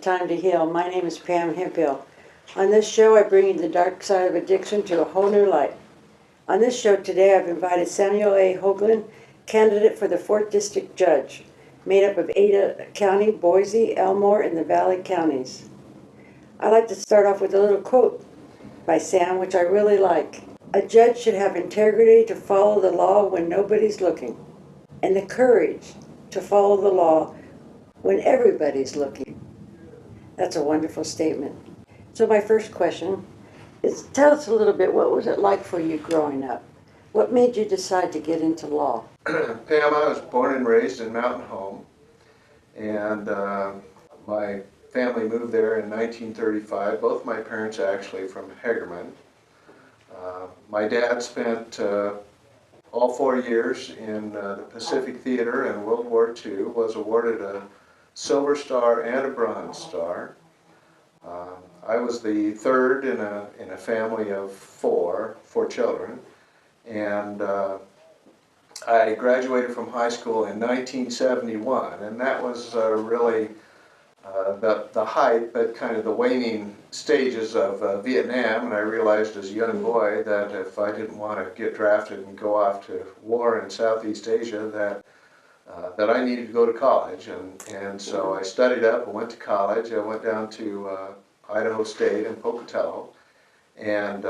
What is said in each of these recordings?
Time to Heal. My name is Pam Hemphill. On this show, I bring you the dark side of addiction to a whole new light. On this show today, I've invited Samuel A. Hoagland, candidate for the 4th District Judge, made up of Ada County, Boise, Elmore, and the Valley counties. I'd like to start off with a little quote by Sam, which I really like. A judge should have integrity to follow the law when nobody's looking, and the courage to follow the law when everybody's looking. That's a wonderful statement. So my first question is, tell us a little bit, what was it like for you growing up? What made you decide to get into law? Pam, I was born and raised in Mountain Home, and my family moved there in 1935. Both my parents actually from Hagerman. My dad spent all 4 years in the Pacific Theater in World War II, was awarded a Silver Star and a Bronze Star. I was the third in a family of four children, and I graduated from high school in 1971, and that was really the height, but kind of the waning stages of Vietnam. And I realized as a young boy that if I didn't want to get drafted and go off to war in Southeast Asia, that I needed to go to college, and so I studied up and went to college. I went down to Idaho State in Pocatello, and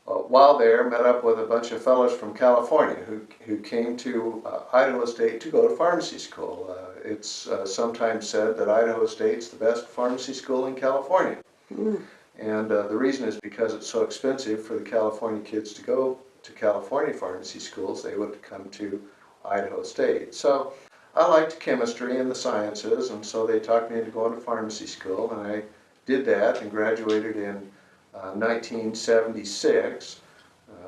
while there, met up with a bunch of fellows from California who came to Idaho State to go to pharmacy school. It's sometimes said that Idaho State's the best pharmacy school in California. And the reason is because it's so expensive for the California kids to go to California pharmacy schools, they would come to Idaho State. So I liked chemistry and the sciences, and so they talked me into going to pharmacy school, and I did that and graduated in 1976.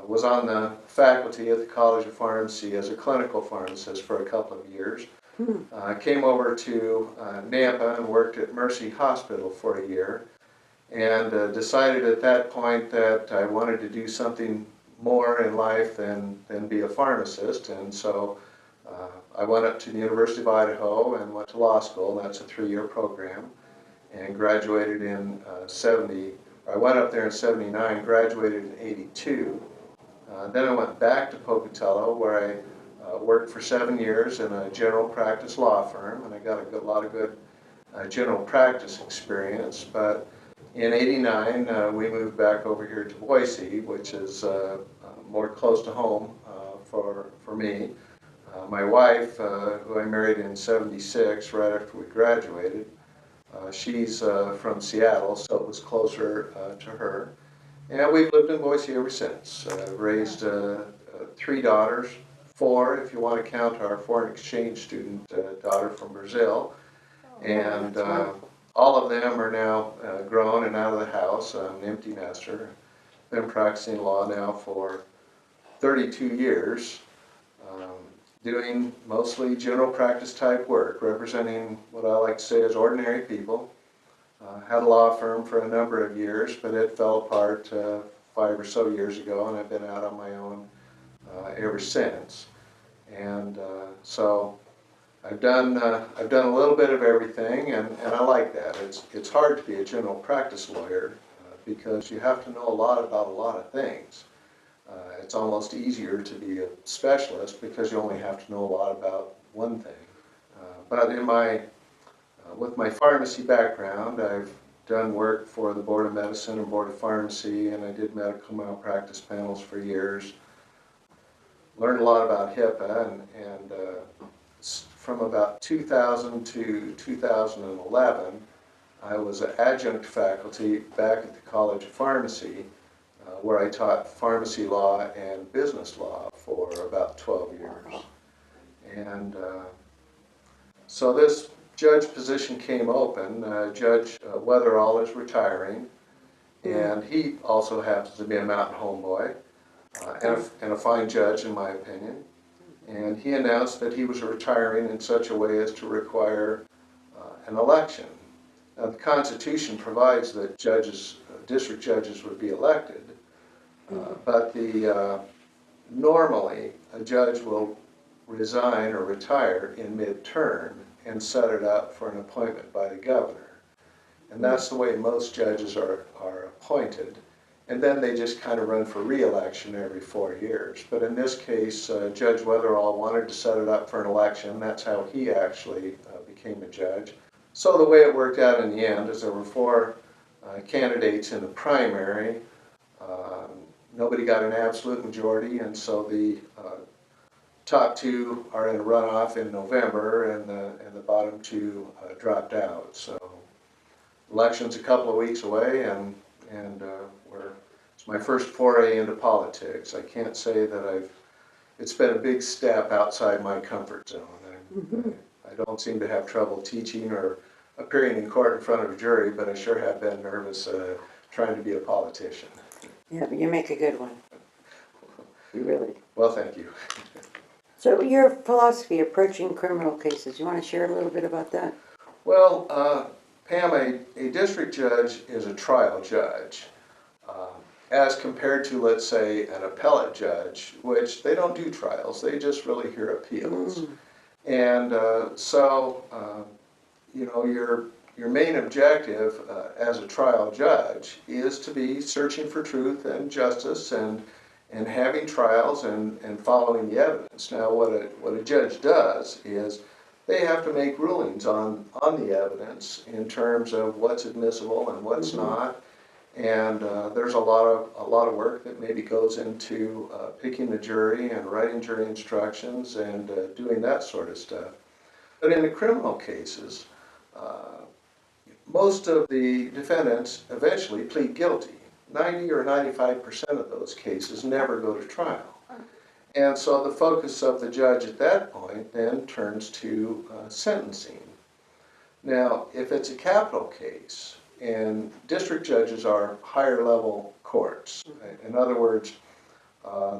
Was on the faculty at the College of Pharmacy as a clinical pharmacist for a couple of years. Came over to Nampa and worked at Mercy Hospital for a year, and decided at that point that I wanted to do something more in life than be a pharmacist, and so I went up to the University of Idaho and went to law school. That's a 3-year program, and graduated in I went up there in 79, graduated in 82. Then I went back to Pocatello, where I worked for 7 years in a general practice law firm, and I got a lot of good general practice experience. But in 89, we moved back over here to Boise, which is more close to home for me. My wife, who I married in 76, right after we graduated, she's from Seattle, so it was closer to her. And we've lived in Boise ever since. Raised 3 daughters, 4 if you want to count our foreign exchange student daughter from Brazil. And all of them are now grown and out of the house. I'm an empty nester. Been practicing law now for 32 years, doing mostly general practice type work, representing what I like to say is ordinary people. Had a law firm for a number of years, but it fell apart 5 or so years ago, and I've been out on my own ever since. And so I've done a little bit of everything, and I like that. It's hard to be a general practice lawyer because you have to know a lot about a lot of things. It's almost easier to be a specialist because you only have to know a lot about one thing. But with my pharmacy background, I've done work for the Board of Medicine and Board of Pharmacy, and I did medical malpractice panels for years. Learned a lot about HIPAA, and from about 2000 to 2011, I was an adjunct faculty back at the College of Pharmacy, where I taught pharmacy law and business law for about 12 years. And so this judge position came open. Judge Weatherall is retiring, and he also happens to be a Mountain Home boy, and a fine judge in my opinion. And he announced that he was retiring in such a way as to require an election. Now, the Constitution provides that district judges would be elected, but normally a judge will resign or retire in mid-term and set it up for an appointment by the governor. And that's the way most judges are appointed. And then they just kind of run for re-election every 4 years. But in this case, Judge Weatherall wanted to set it up for an election. That's how he actually became a judge. So the way it worked out in the end is there were 4 candidates in the primary. Nobody got an absolute majority, and so the top 2 are in a runoff in November, and the bottom 2 dropped out. So election's a couple of weeks away, and it's my first foray into politics. I can't say that it's been a big step outside my comfort zone. I don't seem to have trouble teaching or appearing in court in front of a jury, but I sure have been nervous trying to be a politician. Yeah, but you make a good one. You really. Well, thank you. So your philosophy approaching criminal cases, you want to share a little bit about that? Well, Pam, a district judge is a trial judge, as compared to, let's say, an appellate judge, which they don't do trials, they just really hear appeals. And so, you know, your main objective as a trial judge is to be searching for truth and justice and having trials and following the evidence. Now, what a judge does is they have to make rulings on the evidence in terms of what's admissible and what's not. And there's a lot of work that maybe goes into picking the jury and writing jury instructions and doing that sort of stuff. But in the criminal cases, most of the defendants eventually plead guilty. 90 or 95% of those cases never go to trial. And so the focus of the judge at that point then turns to sentencing. Now, if it's a capital case, and district judges are higher level courts. In other words,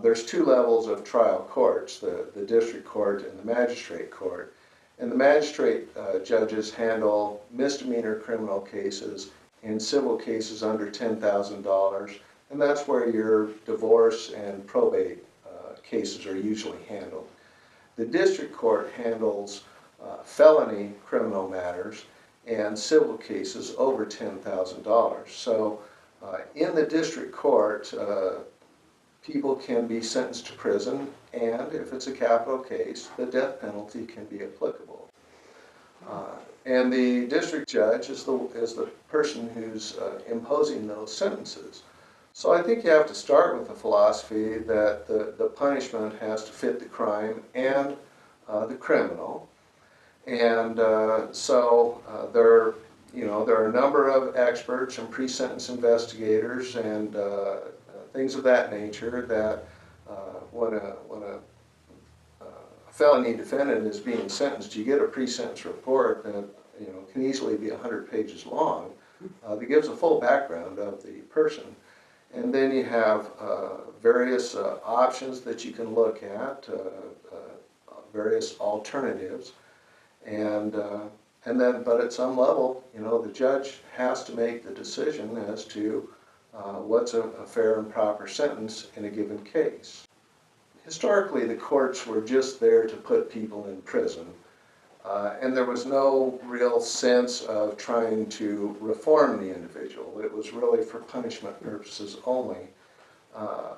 there's 2 levels of trial courts, the district court and the magistrate court. And the magistrate judges handle misdemeanor criminal cases and civil cases under $10,000. And that's where your divorce and probate cases are usually handled. The district court handles felony criminal matters and civil cases over $10,000. So in the district court, people can be sentenced to prison, and if it's a capital case, the death penalty can be applicable. And the district judge is the person who's imposing those sentences. So I think you have to start with the philosophy that the punishment has to fit the crime and the criminal. And so there are a number of experts and pre-sentence investigators and things of that nature that when a felony defendant is being sentenced, you get a pre-sentence report that can easily be 100 pages long that gives a full background of the person. And then you have various options that you can look at, various alternatives. And then, but at some level, the judge has to make the decision as to what's a fair and proper sentence in a given case. Historically, the courts were just there to put people in prison, and there was no real sense of trying to reform the individual. It was really for punishment purposes only.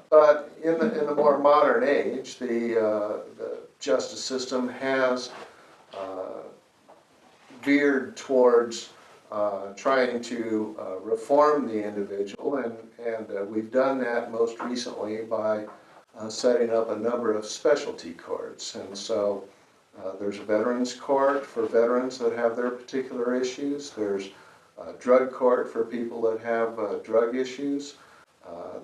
But in the more modern age, the justice system has veered towards trying to reform the individual, and we've done that most recently by setting up a number of specialty courts. And so there's a veterans court for veterans that have their particular issues. There's a drug court for people that have drug issues.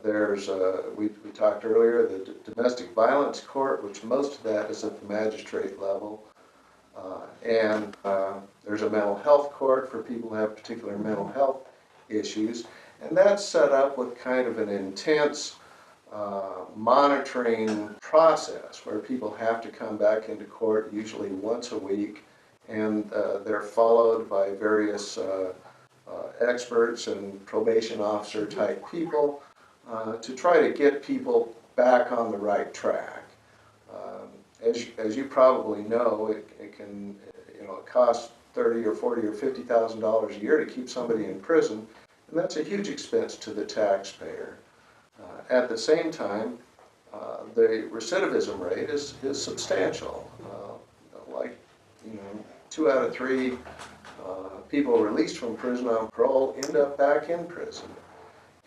We talked earlier, the domestic violence court, which most of that is at the magistrate level. And there's a mental health court for people who have particular mental health issues. And that's set up with kind of an intense monitoring process where people have to come back into court usually once a week, and they're followed by various experts and probation officer type people to try to get people back on the right track. As you probably know, it can it costs $30 or $40 or $50,000 a year to keep somebody in prison, and that's a huge expense to the taxpayer. At the same time, the recidivism rate is substantial. Like, 2 out of 3 people released from prison on parole end up back in prison.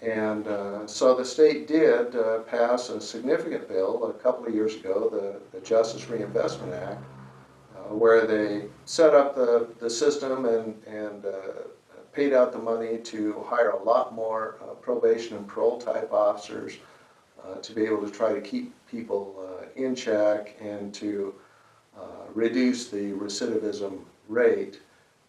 And so the state did pass a significant bill a couple of years ago, the Justice Reinvestment Act, where they set up the system and paid out the money to hire a lot more probation and parole type officers to be able to try to keep people in check and to reduce the recidivism rate.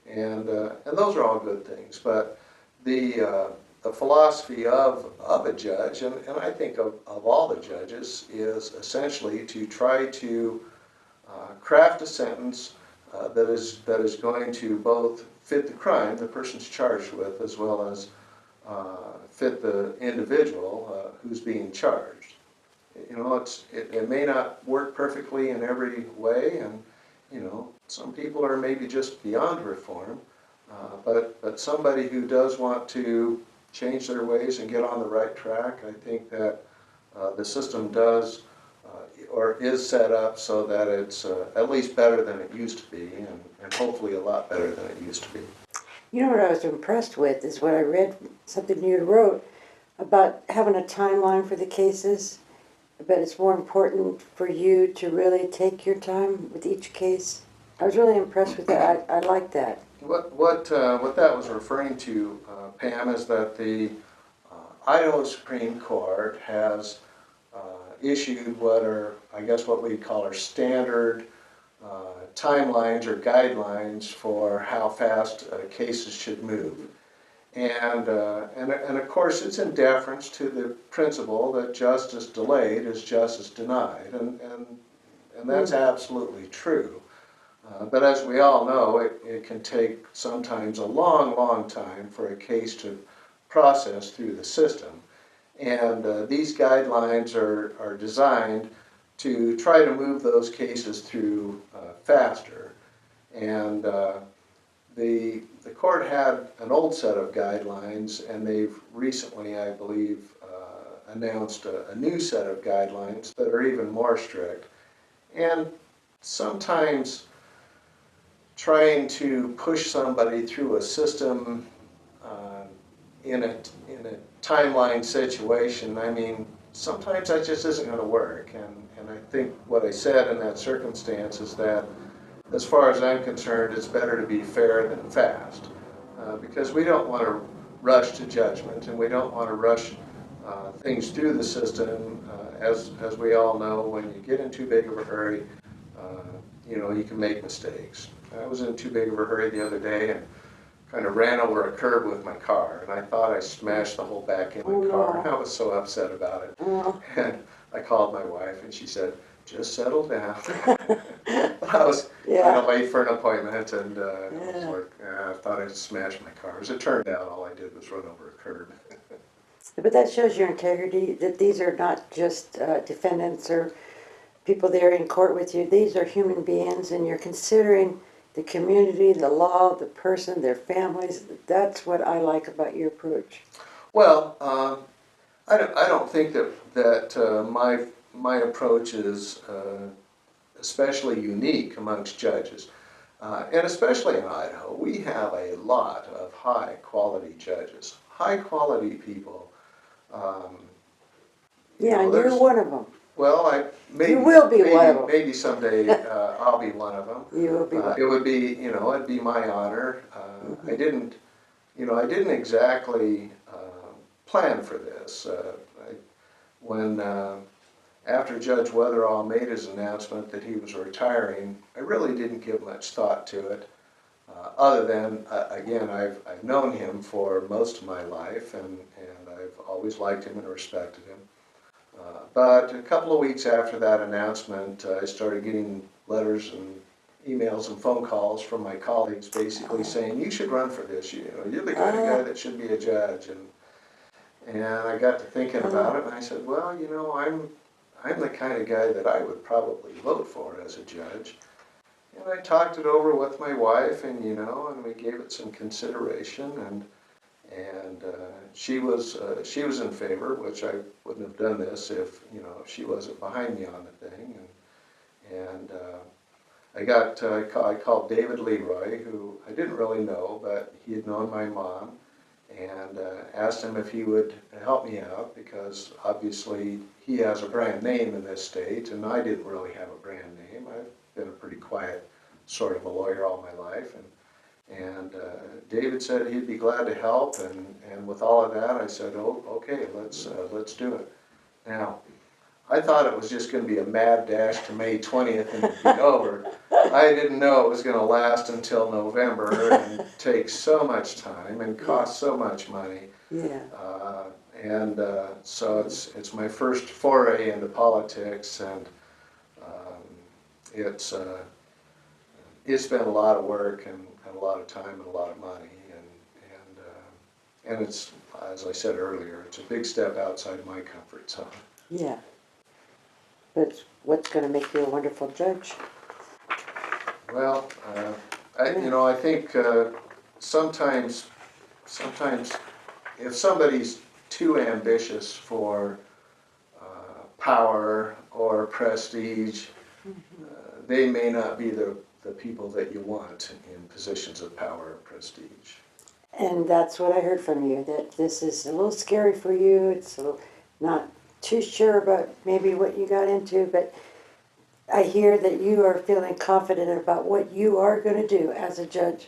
And those are all good things. But the philosophy of a judge, and I think of all the judges, is essentially to try to craft a sentence that is going to both fit the crime the person's charged with, as well as fit the individual who's being charged. It may not work perfectly in every way, and some people are maybe just beyond reform, but somebody who does want to change their ways and get on the right track, I think that the system does or is set up so that it's at least better than it used to be, and hopefully a lot better than it used to be. What I was impressed with is what I read, something you wrote about having a timeline for the cases, but it's more important for you to really take your time with each case. I was really impressed with that. I like that. What that was referring to, Pam, is that the Idaho Supreme Court has issued what are, I guess, what we call our standard timelines or guidelines for how fast cases should move. And of course, it's in deference to the principle that justice delayed is justice denied, and that's absolutely true. But as we all know, it can take sometimes a long, long time for a case to process through the system. And these guidelines are designed to try to move those cases through faster. And the court had an old set of guidelines, and they've recently, I believe, announced a new set of guidelines that are even more strict. And sometimes trying to push somebody through a system in a timeline situation, I mean, sometimes that just isn't going to work. And I think what I said in that circumstance is that, as far as I'm concerned, it's better to be fair than fast, because we don't want to rush to judgment, and we don't want to rush things through the system. As we all know, when you get in too big of a hurry, you can make mistakes. I was in too big of a hurry the other day and kind of ran over a curb with my car, and I thought I smashed the whole back end of the car, and I was so upset about it. And I called my wife, and she said, "Just settle down." I was kind of late for an appointment, and I was like, I thought I smashed my car. As it turned out, all I did was run over a curb. But that shows your integrity, that these are not just defendants or people there in court with you. These are human beings, and you're considering the community, the law, the person, their families. That's what I like about your approach. Well, I don't think that my approach is especially unique amongst judges, and especially in Idaho. We have a lot of high quality judges, high quality people. And you're one of them. Well, you will be one of them. Maybe someday I'll be one of them. You will be. It would be, it'd be my honor. I didn't exactly plan for this. After Judge Weatherall made his announcement that he was retiring, I really didn't give much thought to it. Other than, again, I've known him for most of my life, and I've always liked him and respected him. But a couple of weeks after that announcement, I started getting letters and emails and phone calls from my colleagues basically saying, "You should run for this, you're the kind of guy that should be a judge." And I got to thinking about it, and I said, well, I'm the kind of guy that I would probably vote for as a judge. And I talked it over with my wife, and and we gave it some consideration, and she was in favor, which I wouldn't have done this if she wasn't behind me on the thing, and I called David Leroy, who I didn't really know, but he had known my mom, and asked him if he would help me out, because obviously he has a brand name in this state, and I didn't really have a brand name. I've been a pretty quiet sort of a lawyer all my life, and David said he'd be glad to help, and with all of that, I said, oh, okay, let's do it. Now, I thought it was just going to be a mad dash to May 20th and it'd be over. I didn't know it was going to last until November and take so much time and cost so much money. Yeah. So it's my first foray into politics, and it's been a lot of work and a lot of time and a lot of money, and it's, as I said earlier, it's a big step outside of my comfort zone. Yeah. But what's going to make you a wonderful judge? Well, I think sometimes if somebody's too ambitious for power or prestige, they may not be the people that you want in positions of power or prestige. And that's what I heard from you, that this is a little scary for you. It's not too sure about maybe what you got into, but I hear that you are feeling confident about what you are going to do as a judge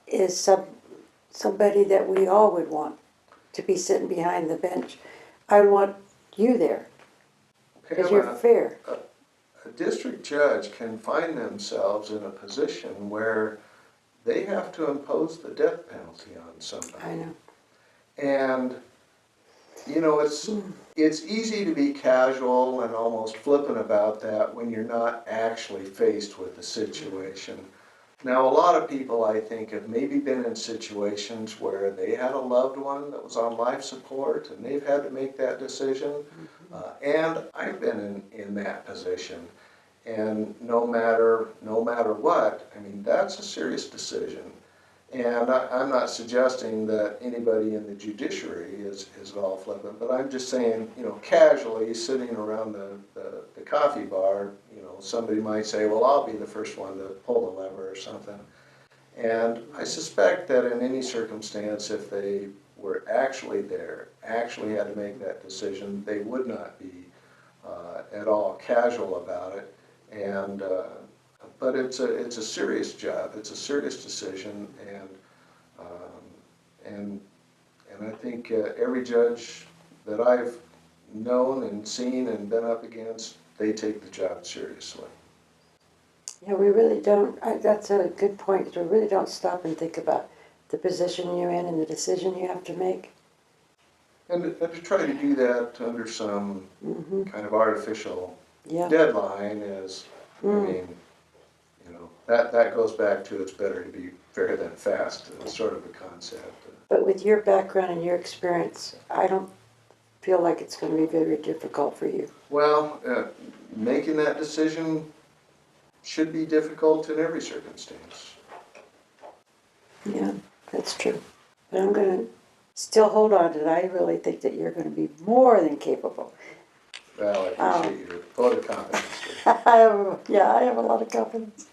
is somebody that we all would want to be sitting behind the bench. I want you there because you're fair. A district judge can find themselves in a position where they have to impose the death penalty on somebody. I know. And it's easy to be casual and almost flippant about that when you're not actually faced with the situation. Now, a lot of people, I think, have maybe been in situations where they had a loved one that was on life support and they've had to make that decision. And I've been in that position. And no matter what, I mean, that's a serious decision. And I'm not suggesting that anybody in the judiciary is at all flippant, but I'm just saying, casually sitting around the coffee bar, somebody might say, well, I'll be the first one to pull the lever or something. And I suspect that in any circumstance, if they were actually there, actually had to make that decision, they would not be at all casual about it. But it's a serious job. It's a serious decision, and I think every judge that I've known and seen and been up against, they take the job seriously. Yeah, we really don't. That's a good point. We really don't stop and think about the position you're in and the decision you have to make. And to try to do that under some kind of artificial deadline is, I mean, that goes back to it's better to be fair than fast, sort of a concept. But with your background and your experience, I don't feel like it's going to be very difficult for you. Well, making that decision should be difficult in every circumstance. Yeah, that's true. But I'm going to still hold on to it. I really think that you're going to be more than capable. Well, I appreciate your vote of confidence. I have a lot of confidence.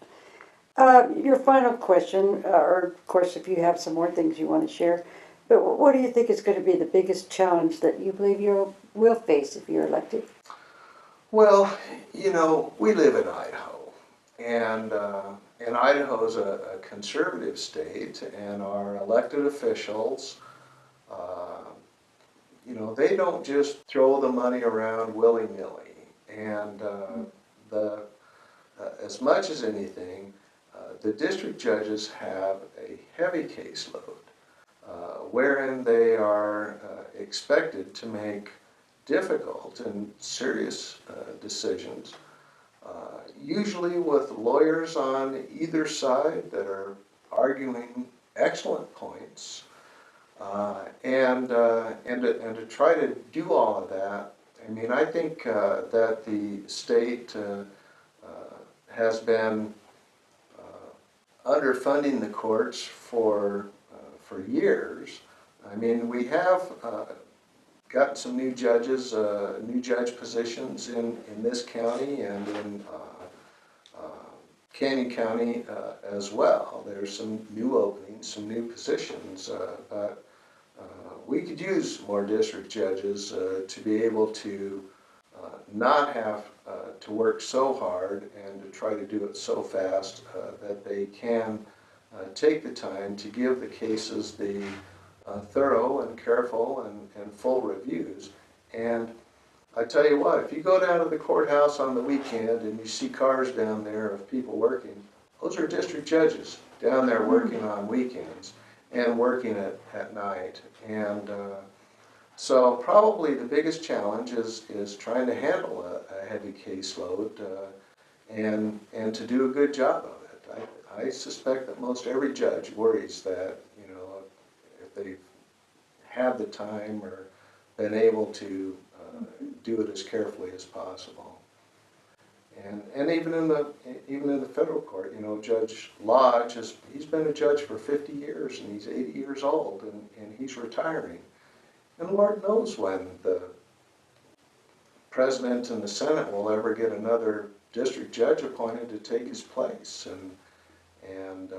Your final question, or of course if you have some more things you want to share, but what do you think is going to be the biggest challenge that you believe you will face if you're elected? Well, we live in Idaho, and Idaho is a conservative state, and our elected officials, they don't just throw the money around willy-nilly, and as much as anything, the district judges have a heavy caseload, wherein they are expected to make difficult and serious decisions, usually with lawyers on either side that are arguing excellent points, and to try to do all of that. I mean, I think that the state has been underfunding the courts for years. I mean, we have gotten some new judges, new judge positions in this county and in Canyon County as well. There's some new openings, some new positions, but we could use more district judges to be able to not have to work so hard and to try to do it so fast that they can take the time to give the cases the thorough and careful and full reviews. And I tell you what, if you go down to the courthouse on the weekend and you see cars down there of people working, those are district judges down there working on weekends and working at night. And so probably the biggest challenge is trying to handle a heavy caseload and to do a good job of it. I suspect that most every judge worries that, you know, if they've had the time or been able to do it as carefully as possible. And even in the federal court, you know, Judge Lodge he's been a judge for 50 years and he's 80 years old and he's retiring. And Lord knows when the President and the Senate will ever get another district judge appointed to take his place. And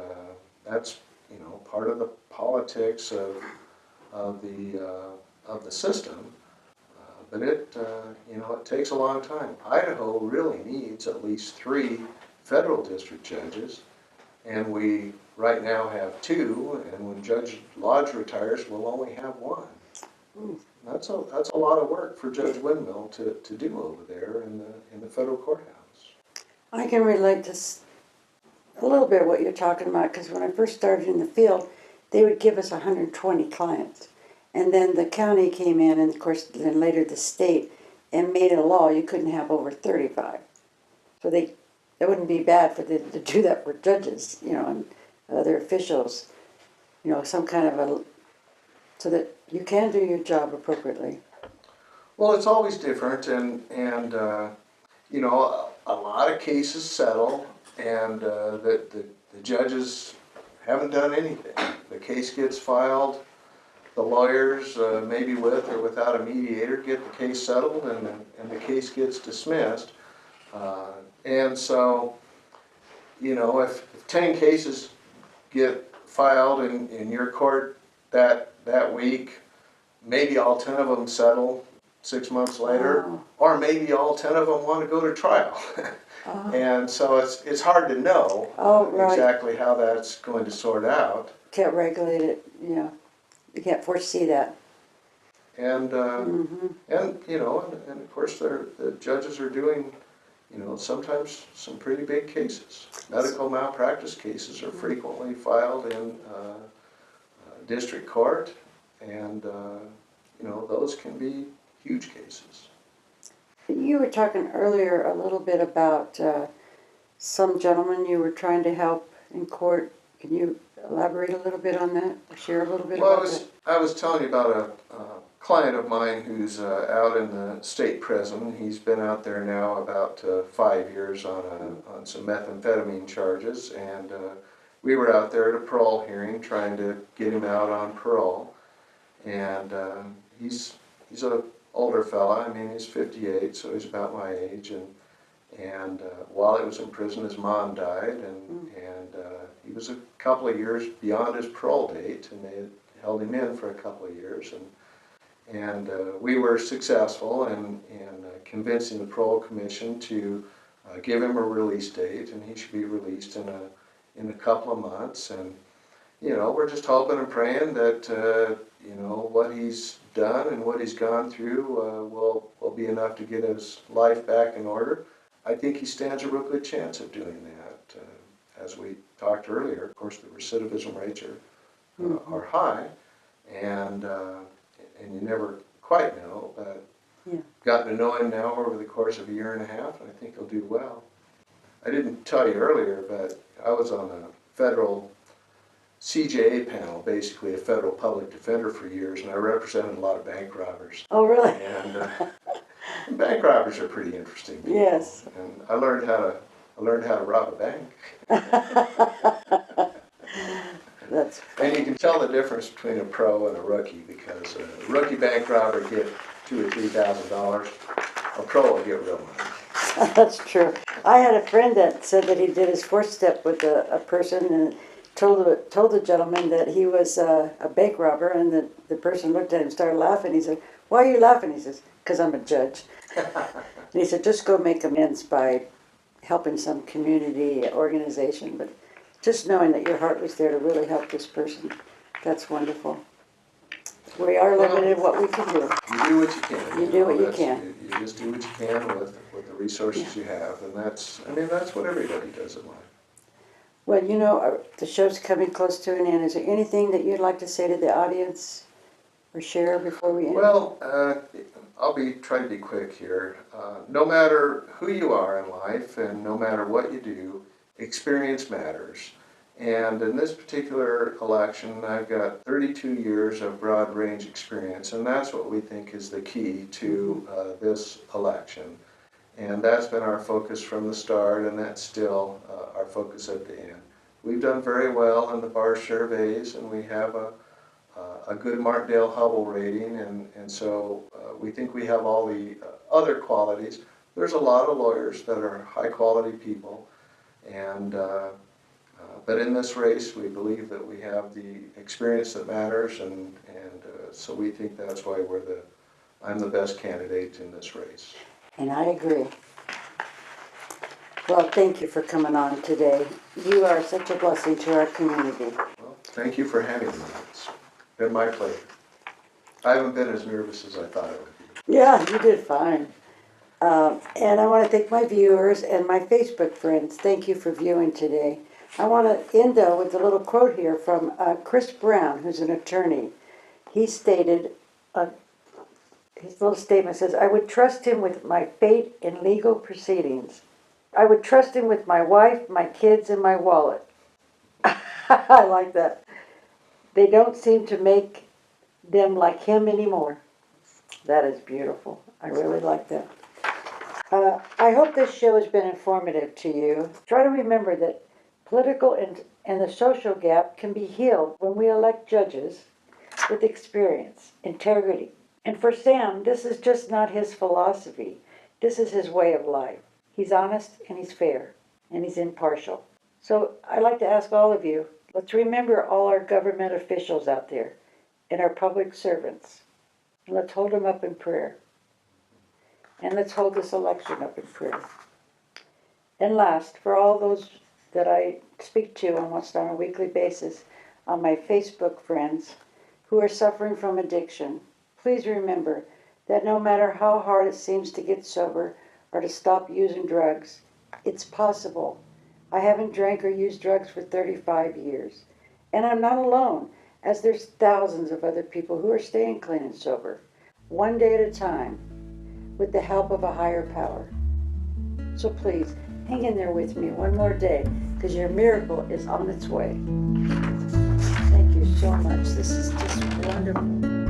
that's, you know, part of the politics of the system. But it, you know, it takes a long time. Idaho really needs at least 3 federal district judges, and we right now have 2. And when Judge Lodge retires, we'll only have 1. That's a lot of work for Judge Windmill to do over there in the federal courthouse. I can relate to a little bit what you're talking about, because when I first started in the field, they would give us 120 clients. And then the county came in, and of course, then later the state, and made it a law you couldn't have over 35. So it wouldn't be bad for them to do that for judges, you know, and other officials, you know, some kind of so that you can do your job appropriately. Well, it's always different, and you know, a lot of cases settle, and the judges haven't done anything. The case gets filed. The lawyers, maybe with or without a mediator, get the case settled, and the case gets dismissed. And so, you know, if 10 cases get filed in your court that week, maybe all 10 of them settle 6 months later, or maybe all 10 of them want to go to trial. And so it's hard to know exactly how that's going to sort out. Can't regulate it, yeah. You can't foresee that. And and you know, and of course the judges are doing, you know, sometimes some pretty big cases. Medical malpractice cases are frequently filed in district court, and you know, those can be huge cases. You were talking earlier a little bit about some gentleman you were trying to help in court. Can you elaborate a little bit on that? Share a little bit about that? I was telling you about a client of mine who's out in the state prison. He's been out there now about 5 years on some methamphetamine charges, and we were out there at a parole hearing trying to get him out on parole. And he's an older fella. I mean, he's 58, so he's about my age. And while he was in prison, his mom died, and he was a couple of years beyond his parole date, and they had held him in for a couple of years. And we were successful in convincing the parole commission to give him a release date, and he should be released in a couple of months. And you know, we're just hoping and praying that you know, what he's done and what he's gone through will be enough to get his life back in order. I think he stands a real good chance of doing that. As we talked earlier, of course, the recidivism rates are high, and you never quite know, but gotten to know him now over the course of a year and a half, and I think he'll do well. I didn't tell you earlier, but I was on a federal CJA panel, basically a federal public defender for years, and I represented a lot of bank robbers. Oh, really? And bank robbers are pretty interesting people. Yes. And I learned how to I learned how to rob a bank. That's And you can tell the difference between a pro and a rookie, because a rookie bank robber get $2,000 or $3,000. A pro will get real money. That's true. I had a friend that said that he did his fourth step with a person and told the gentleman that he was a bank robber, and the person looked at him and started laughing. He said, "Why are you laughing?" He says, "Because I'm a judge." And he said, "Just go make amends by helping some community organization, but just knowing that your heart was there to really help this person, that's wonderful." We are limited in what we can do. You do what you can. You do what you That's- can. You just do what you can with the resources you have, and that's what everybody does in life. Well, the show's coming close to an end. Is there anything that you'd like to say to the audience or share before we end? Well, I'll try to be quick here. No matter who you are in life and no matter what you do, experience matters. And in this particular election, I've got 32 years of broad range experience, and that's what we think is the key to this election. And that's been our focus from the start, and that's still our focus at the end. We've done very well in the bar surveys, and we have a good Martindale-Hubbell rating, and so we think we have all the other qualities. There's a lot of lawyers that are high-quality people, and but in this race, we believe that we have the experience that matters, and so we think that's why I'm the best candidate in this race. And I agree. Well, thank you for coming on today. You are such a blessing to our community. Well, thank you for having me. It's been my pleasure. I haven't been as nervous as I thought I would be. Yeah, you did fine. And I want to thank my viewers and my Facebook friends. Thank you for viewing today. I want to end though with a little quote here from Chris Brown, who's an attorney. He stated, his little statement says, "I would trust him with my fate in legal proceedings. I would trust him with my wife, my kids, and my wallet." I like that. They don't seem to make them like him anymore. That is beautiful. I really like that. I hope this show has been informative to you. Try to remember that political and the social gap can be healed when we elect judges with experience, integrity. And for Sam, this is just not his philosophy. This is his way of life. He's honest and he's fair and he's impartial. So I'd like to ask all of you, let's remember all our government officials out there and our public servants. And let's hold them up in prayer. And let's hold this election up in prayer. And last, for all those that I speak to almost on a weekly basis on my Facebook friends who are suffering from addiction, please remember that no matter how hard it seems to get sober or to stop using drugs, it's possible. I haven't drank or used drugs for 35 years. And I'm not alone, as there's thousands of other people who are staying clean and sober, one day at a time, with the help of a higher power. So please, hang in there with me one more day, because your miracle is on its way. Thank you so much. This is just wonderful.